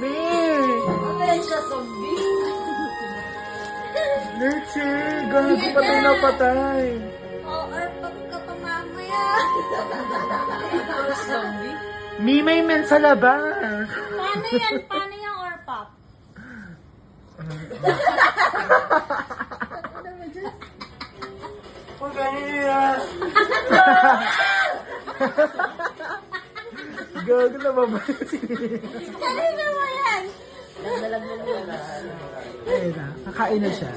May! Patay siya, zombie. Leche! Gago patay na patay! Oh, pag ka pa mamaya. Zombie? May men sa labas! Paano yan? Paano yung or pop? Kung ganyan! Gago na babae. Kanina mo yan? Ayun na, kakain na siya.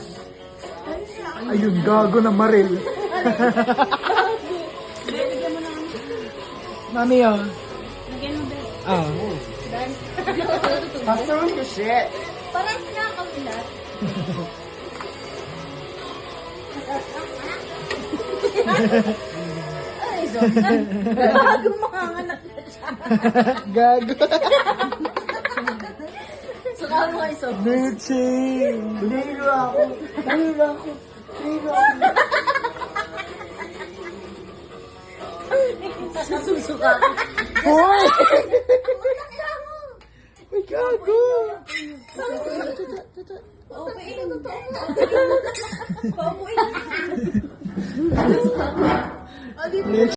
Ayun, gago na Maril. Mami, oh. Lagyan mo ba? Oh. Faster with the shit. Parang nga kami lahat. Ay, zombie. Bagong mga anak na siya. Gago. Saka mo kayo zombie. Leche. Lilo ako. Lilo ako. Lilo ako. Susuka. Hoy! Ay, gago. Okay, totoo. Paupuin. Leche.